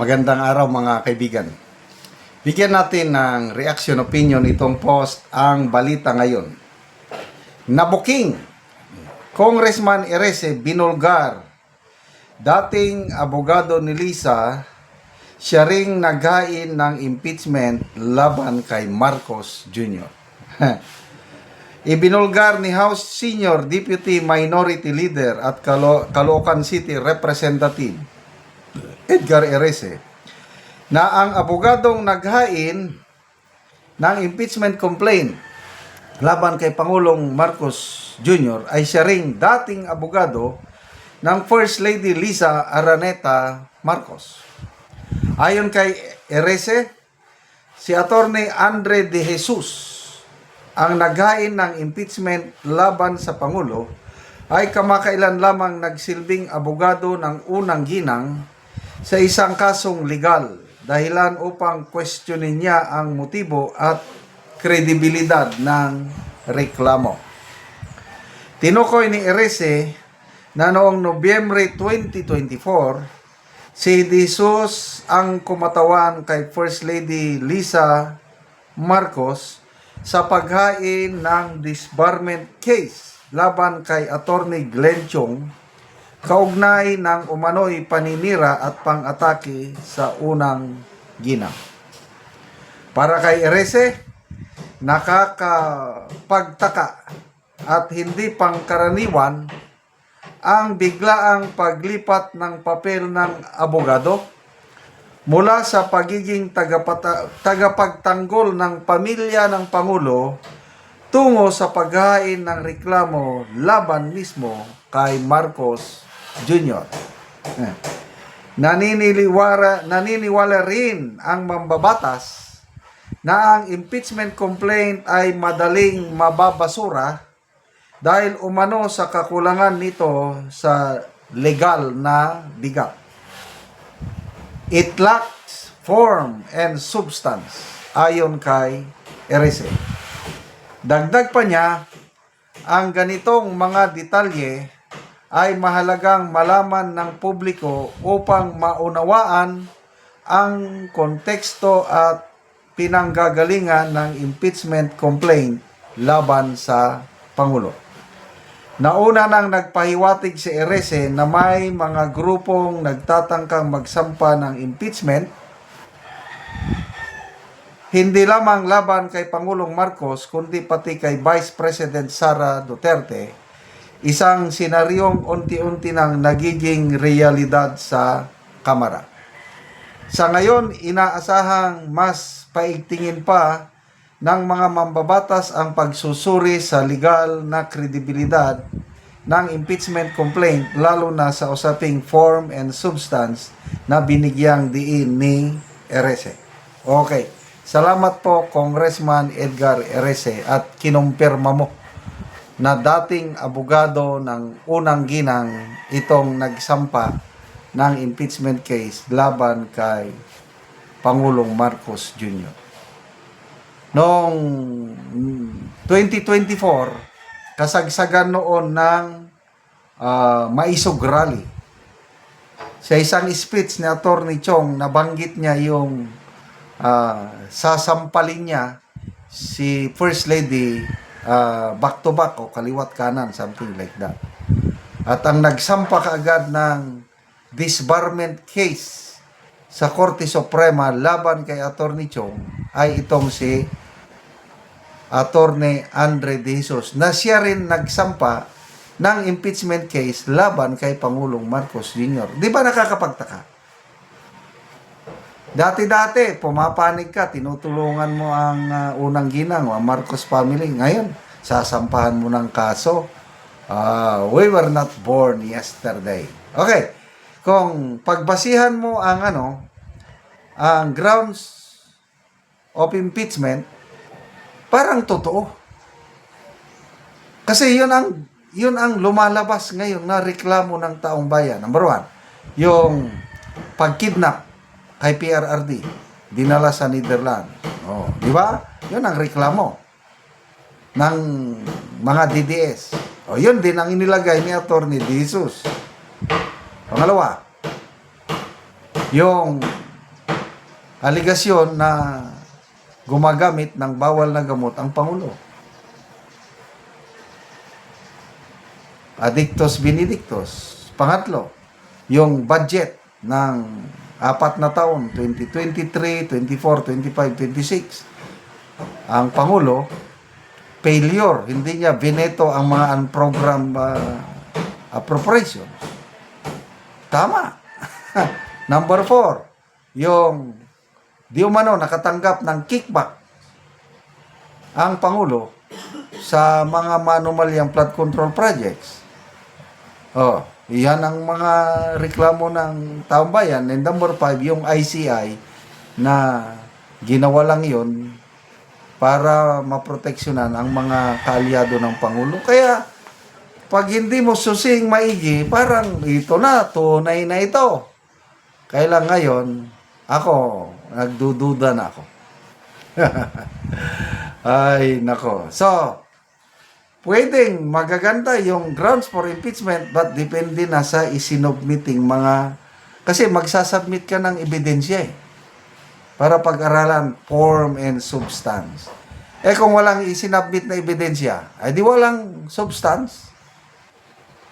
Magandang araw mga kaibigan. Bigyan natin ng reaction opinion itong post ang balita ngayon. Nabuking Congressman Erese binulgar. Dating abogado ni Lisa, siya ring naghain ng impeachment laban kay Marcos Jr. Ibinulgar ni House Senior Deputy Minority Leader at Caloocan City Representative Edgar Erese na ang abogadong naghain ng impeachment complaint laban kay Pangulong Marcos Jr. ay siya ring dating abogado ng First Lady Lisa Araneta Marcos. Ayon kay Erese, si Attorney Andre De Jesus ang naghain ng impeachment laban sa Pangulo ay kamakailan lamang nagsilbing abogado ng unang ginang sa isang kasong legal dahilan upang questionin niya ang motibo at kredibilidad ng reklamo. Tinukoy ni Erese na noong Nobyembre 2024, si Jesus ang kumatawan kay First Lady Lisa Marcos sa paghain ng disbarment case laban kay Attorney Glenn Chong kaugnay ng umano'y paninira at pang-atake sa unang ginang. Para kay Erese, nakakapagtaka at hindi pangkaraniwan ang biglaang paglipat ng papel ng abogado mula sa pagiging tagapagtanggol ng pamilya ng Pangulo tungo sa paghain ng reklamo laban mismo kay Marcos Jr. Naniniwala rin ang mambabatas na ang impeachment complaint ay madaling mababasura dahil umano sa kakulangan nito sa legal na bigat. It lacks form and substance ayon kay Erese. Dagdag pa niya, ang ganitong mga detalye ay mahalagang malaman ng publiko upang maunawaan ang konteksto at pinanggagalingan ng impeachment complaint laban sa Pangulo. Nauna nang nagpahiwatig si Erese na may mga grupong nagtatangkang magsampa ng impeachment hindi lamang laban kay Pangulong Marcos kundi pati kay Vice President Sara Duterte, isang senaryong unti-unti nang nagiging realidad sa Kamara. Sa ngayon, inaasahang mas paigtingin pa ng mga mambabatas ang pagsusuri sa legal na kredibilidad ng impeachment complaint lalo na sa usaping form and substance na binigyang diin ni Erese. Okay. Salamat po Congressman Edgar Erese at kinumpirma mo na dating abogado ng unang ginang itong nagsampa ng impeachment case laban kay Pangulong Marcos Jr. Noong 2024, kasagsagan noon ng Maisog Rally. Sa isang speech ni Attorney Chong, nabanggit niya yung sasampalin niya si First Lady back to back o kaliwat kanan, something like that. At ang nagsampa kaagad ng disbarment case sa Korte Suprema laban kay Attorney Chong ay itong si Attorney Andre De Jesus na siya rin nagsampa ng impeachment case laban kay Pangulong Marcos Jr. Di ba nakakapagtaka? Dati-dati, pumapanig ka, tinutulungan mo ang unang ginang, ang Marcos family. Ngayon, sasampahan mo ng kaso. We were not born yesterday. Okay, kung pagbasihan mo ang ang grounds of impeachment, parang totoo. Kasi yun ang lumalabas ngayon na reklamo ng taong bayan. Number one, yung pagkidnap kay PRRD, dinala sa Netherlands. Oh, di ba? Yun ang reklamo ng mga DDS. O, yun din ang inilagay ni Attorney De Jesus. Pangalawa, yung aligasyon na gumagamit ng bawal na gamot ang Pangulo. Addictus Benedictus. Pangatlo, yung budget ng 4 na taon, 2023, 24, 25, 26. Ang Pangulo, failure. Hindi niya bineto ang mga unprogrammed appropriations. Tama. Number 4, yung di umano nakatanggap ng kickback ang Pangulo sa mga manumalyang flood control projects. Oh, iyan ang mga reklamo ng taong bayan. And number 5, yung ICI na ginawa lang yun para maproteksyonan ang mga kaalyado ng Pangulo. Kaya, pag hindi mo susing maigi, parang ito na, tunay na ito. Kailan ngayon, ako, nagdududa na ako. Ay, nako. So, pwedeng magaganda yung grounds for impeachment but depende na sa isinubmiting mga... Kasi magsasubmit ka ng ebidensya para pag-aralan form and substance. Kung walang isinubmit na ebidensya, ay di walang substance.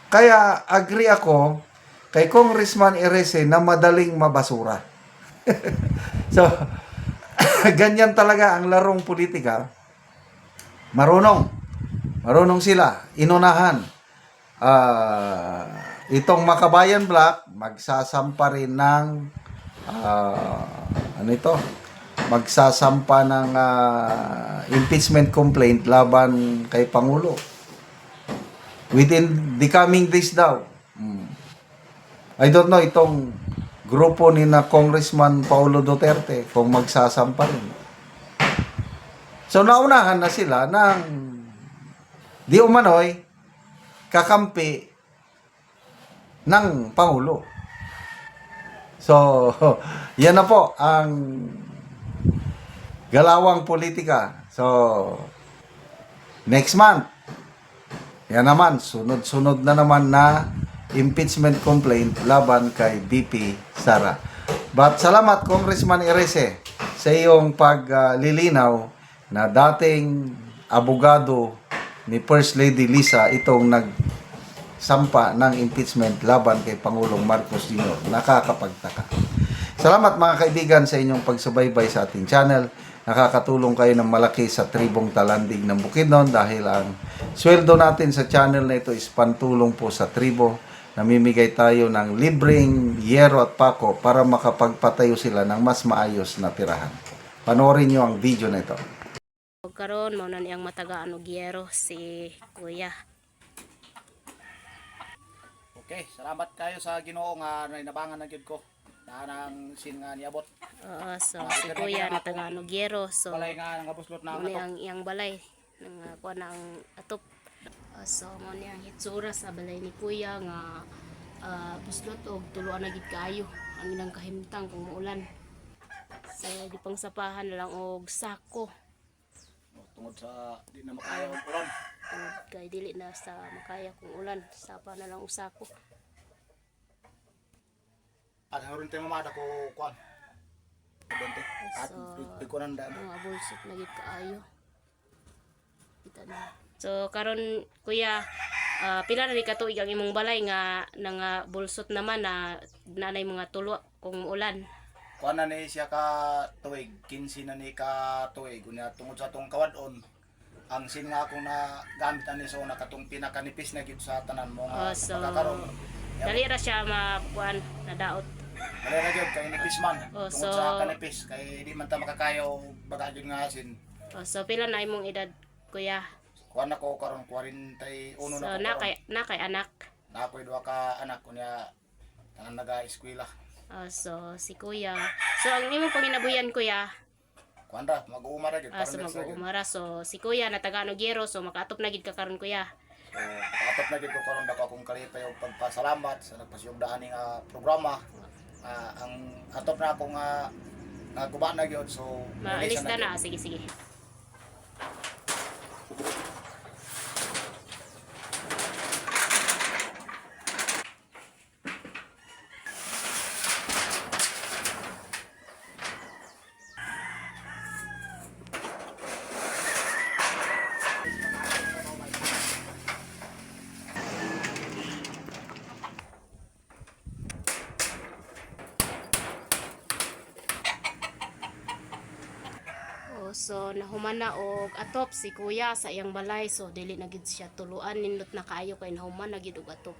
Kaya agree ako kay Congressman Erese na madaling mabasura. So, ganyan talaga ang larong politika. Marunong sila, inunahan. Itong Makabayan Black, magsasampa rin ng, magsasampa ng impeachment complaint laban kay Pangulo. Within the coming days daw. I don't know, itong grupo ni na Congressman Paulo Duterte kung magsasampa rin. So, naunahan na sila ng di umano'y kakampi ng Pangulo. So, yan na po ang galawang politika. So, next month, yan naman, sunod-sunod na naman na impeachment complaint laban kay BP Sara. But salamat, Congressman Erese, sa iyong paglilinaw na dating abogado ni First Lady Lisa itong nagsampa ng impeachment laban kay Pangulong Marcos Jr. Nakakapagtaka. Salamat mga kaibigan sa inyong pagsubaybay sa ating channel. Nakakatulong kayo ng malaki sa tribong Talandig ng Bukidnon dahil ang sweldo natin sa channel na ito is pantulong po sa tribo. Namimigay tayo ng libreng yero at pako para makapagpatayo sila ng mas maayos na tirahan. Panoorin nyo ang video na ito. Karon mao na niyang matagaan og yero si Kuya. Okay, salamat kayo sa Ginoo nga nainabangan na gyud ko. Nang sin nga niabot. Oo, so si Kuya natagaan og yero. So Balay nga ngabuslot na mao ato. niyang iyang balay nang kuha na ang atop. So mao niyang hitsura sa balay ni Kuya nga buslot og tuluan na gid kaayo ang ilang kahimtang kung muulan. So di pang sapahan na lang og sako. Tungod sa di na makaya ang ulan. Kay dili na sa makaya kung ulan, sapa na lang usako. At haron tayo mamada ko kuan. Bente. At bikunan da. Mga bulsot na gid kaayo. Kita na. So karon Kuya, pila na ni katuig ang imong balay nga nang bulsot naman na nanay mga tulo kung ulan. Kuan na ni siya ka tuig, 15 na ni ka tuig. Unya tungod sa tong kawadon, ang sin nga akong na gamit ani so nakatong pinakanipis na gyud sa tanan mo nga So pagkakaroon. dali ra siya makuan nadaot. Dali ra gyud kay nipis man. Oh, Tungod so- sa kanipis kay di man ta makakayo baga gyud nga asin. So pila na imong edad Kuya? Kuan ako karon 41 So na ko karon. na kay anak. Na ako'y duha ka anak kunya tangan naga-eskwela. So si Kuya. So ang imong panginabuhian Kuya, Kuan ra mag-uuma ra gyud so next ra gyud. mag-uumara. So si Kuya natagaan og yero, so makaatop na gid ka karon Kuya. So atop na gyud ko karon dako akong kalipay og pagpasalamat sa nagpasiyugdaan ning programa. Ang atop na ako nga naguba na gyud so Maalis nalisa na gyud. na. Sige, sige. So nahumana og atop si kuya sa iyang balay, so dili na gid siya tuluan, nindot na kaayo kay nahuman na gid og atop.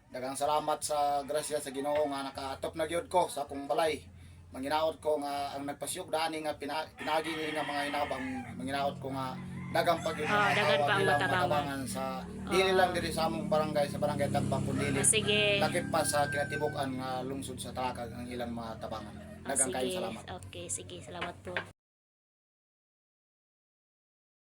Daghang salamat sa grasya sa Ginoo nga nakaatop na gyud ko sa akong balay. Manginaot ko nga ang nagpasyog dani nga pinagi ni nga mga hinabang, manginaot ko nga dagang pag dagan pa ang matabangan sa dili lang diri sa among barangay, sa barangay Tagbang kundi Sige. lakip pa sa kinatibukan nga lungsod sa Talakag ang ilang mga tabangan. Dagang kayo Sige. salamat. Okay, sige, salamat po.